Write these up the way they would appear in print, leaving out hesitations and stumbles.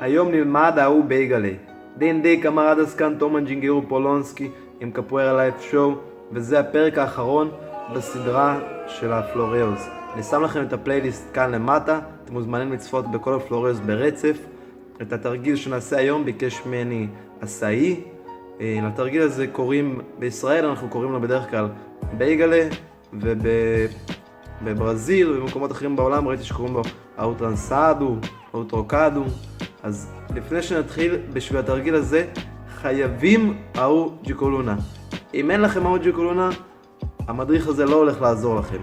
היום נלמד ההוא בייגלה. דין די קמרדס כאן תומן ג'ינגרו פולונסקי עם קפוארה לייב שואו, וזה הפרק האחרון בסדרה של הפלוריוז. אני שם לכם את הפלייליסט כאן למטה, אתם מוזמנים לצפות בכל הפלוריוז ברצף. את התרגיל שנעשה היום ביקש ממני עשאי. לתרגיל הזה קוראים, בישראל אנחנו קוראים לו בדרך כלל בייגלה, ובברזיל ובמקומות אחרים בעולם ראיתי שקוראים לו אוטרנסאדו או טרוקדו. אז לפני שנתחיל, בשביל התרגיל הזה חייבים אהו ג'יקולונה. אם אין לכם אהו ג'יקולונה, המדריך הזה לא הולך לעזור לכם.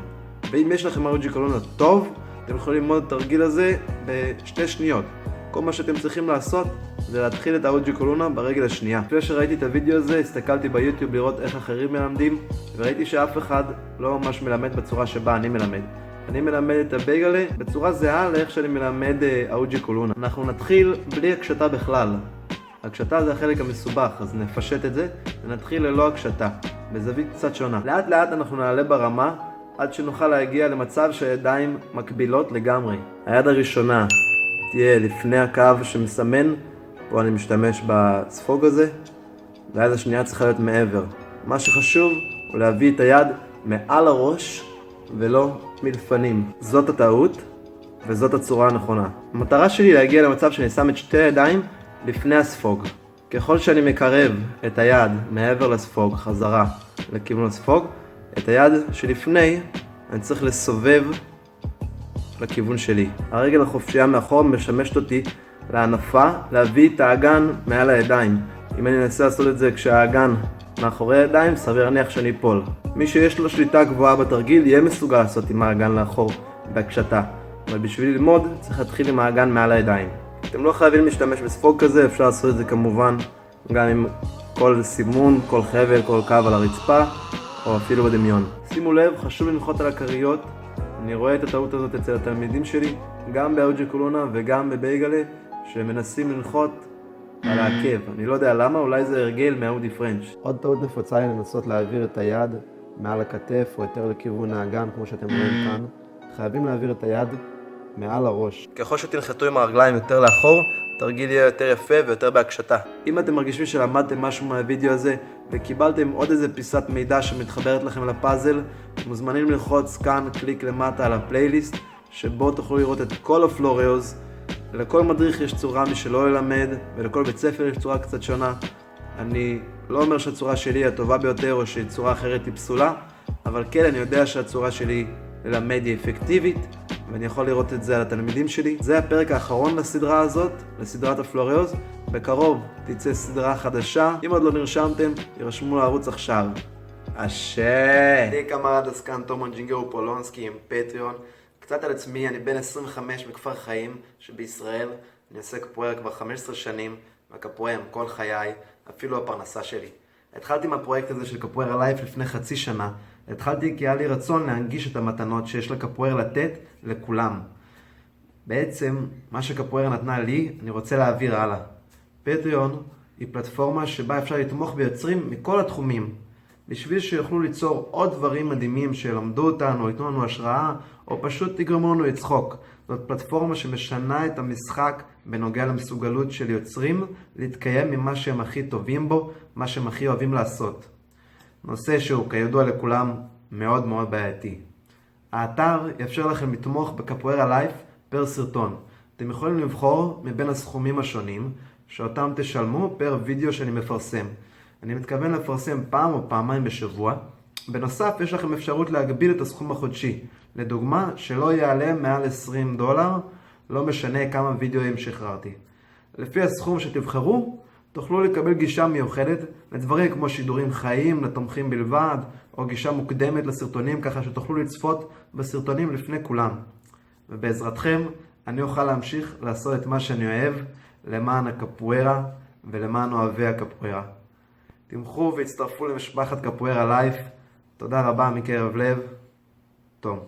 ואם יש לכם אהו ג'יקולונה טוב, אתם יכולים ללמוד את התרגיל הזה בשתי שניות. כל מה שאתם צריכים לעשות זה להתחיל את האהו ג'יקולונה ברגל השנייה. לפני שראיתי את הוידאו הזה, הסתכלתי ביוטיוב לראות איך אחרים מלמדים, וראיתי שאף אחד לא ממש מלמד בצורה שבה אני מלמד. אני מלמד את הבייגלה בצורה זהה לאיך שאני מלמד האהו ג'יקולונה. אנחנו נתחיל בלי הקשתה בכלל. הקשתה זה החלק המסובך, אז נפשט את זה ונתחיל ללא הקשתה, בזווית קצת שונה. לאט לאט אנחנו נעלה ברמה עד שנוכל להגיע למצב שהידיים מקבילות לגמרי. היד הראשונה תהיה לפני הקו שמסמן, פה אני משתמש בספוג הזה, והיד השנייה צריכה להיות מעבר. מה שחשוב הוא להביא את היד מעל הראש ולא מלפנים. זאת הטעות וזאת הצורה הנכונה. המטרה שלי להגיע למצב שאני שם את שתי הידיים לפני הספוג. ככל שאני מקרב את היד מעבר לספוג, חזרה לכיוון הספוג, את היד שלפני אני צריך לסובב לכיוון שלי. הרגל החופשייה מאחור משמשת אותי להנפה, להביא את האגן מעל הידיים. אם אני אנסה לעשות את זה כשהאגן מאחורי הידיים, סביר להניח שאני אפול. מי שיש לו שליטה גבוהה בתרגיל יהיה מסוגל לעשות עם האגן לאחור בהקשתה. אבל בשביל ללמוד צריך להתחיל עם האגן מעל הידיים. אתם לא חייבים להשתמש בספוג כזה, אפשר לעשות את זה כמובן גם עם כל סימון, כל חבל, כל קו על הרצפה, או אפילו בדמיון. שימו לב, חשוב לנחות על הכריות. אני רואה את הטעות הזאת אצל התלמידים שלי, גם באהו ג'יקולונה וגם בבייגלה, שמנסים לנחות על העקב. אני לא יודע למה, אולי זה הרגל מהאודי פרנץ'. עוד טעות נפוצה היא לנסות להעביר את היד מעל הכתף או יותר לכיוון האגן, כמו שאתם רואים כאן. חייבים להעביר את היד מעל הראש. ככל שתנחתו עם הרגליים יותר לאחור, תרגיל יהיה יותר יפה ויותר בהקשתה. אם אתם מרגישים שלמדתם משהו מהווידאו הזה וקיבלתם עוד איזה פיסת מידע שמתחברת לכם לפאזל, מוזמנים ללחוץ כאן קליק למטה על הפלייליסט, שבו תוכלו לראות את כל הפלוריוז. לכל מדריך יש צורה משלו ללמד, ולכל בית ספר יש צורה קצת שונה. אני לא אומר שהצורה שלי היא הטובה ביותר או שצורה אחרת היא פסולה, אבל כן, אני יודע שהצורה שלי ללמד היא אפקטיבית, ואני יכול לראות את זה על התלמידים שלי. זה הפרק האחרון לסדרה הזאת, לסדרת הפלוריוז. בקרוב תצא סדרה חדשה. אם עוד לא נרשמתם, יירשמו לערוץ עכשיו. אני קמרדס כאן תומן ג'ינגרו פולונסקי עם פטריון. קצת על עצמי, אני בן 25 בכפר חיים שבישראל. אני עושה קפוארה כבר 15 שנים, והקפוארה הם כל חיי, אפילו הפרנסה שלי. התחלתי עם הפרויקט הזה של קפוארה לייב לפני חצי שנה. התחלתי כי היה לי רצון להנגיש את המתנות שיש לקפוארה לתת לכולם. בעצם, מה שקפוארה נתנה לי, אני רוצה להעביר הלאה. פטריון היא פלטפורמה שבה אפשר לתמוך ביוצרים מכל התחומים. בשביל שיוכלו ליצור עוד דברים מדהימים שלמדו אותנו, ייתנו לנו השראה, או פשוט תגרמו לנו לצחוק. זאת פלטפורמה שמשנה את המשחק בנוגע למסוגלות של יוצרים, להתקיים ממה שהם הכי טובים בו, מה שהם הכי אוהבים לעשות. נושא שהוא כידוע לכולם מאוד מאוד בעייתי. האתר יאפשר לכם לתמוך בקפוארה לייב פר סרטון. אתם יכולים לבחור מבין הסכומים השונים שאותם תשלמו פר וידאו שאני מפרסם. אני מתכוון לפרסם פעם או פעמיים בשבוע. בנוסף, יש לכם אפשרות להגביל את הסכום החודשי. לדוגמה, שלא יעלה מעל $20, לא משנה כמה וידאוים שחררתי. לפי הסכום שתבחרו, תוכלו לקבל גישה מיוחדת לדברים כמו שידורים חיים לתומכים בלבד, או גישה מוקדמת לסרטונים, ככה שתוכלו לצפות בסרטונים לפני כולם. ובעזרתכם, אני אוכל להמשיך לעשות את מה שאני אוהב למען הקפוארה ולמען אוהבי הקפוארה. תמכו והצטרפו למשפחת קפוארה לייב. תודה רבה מקרב לב. תום.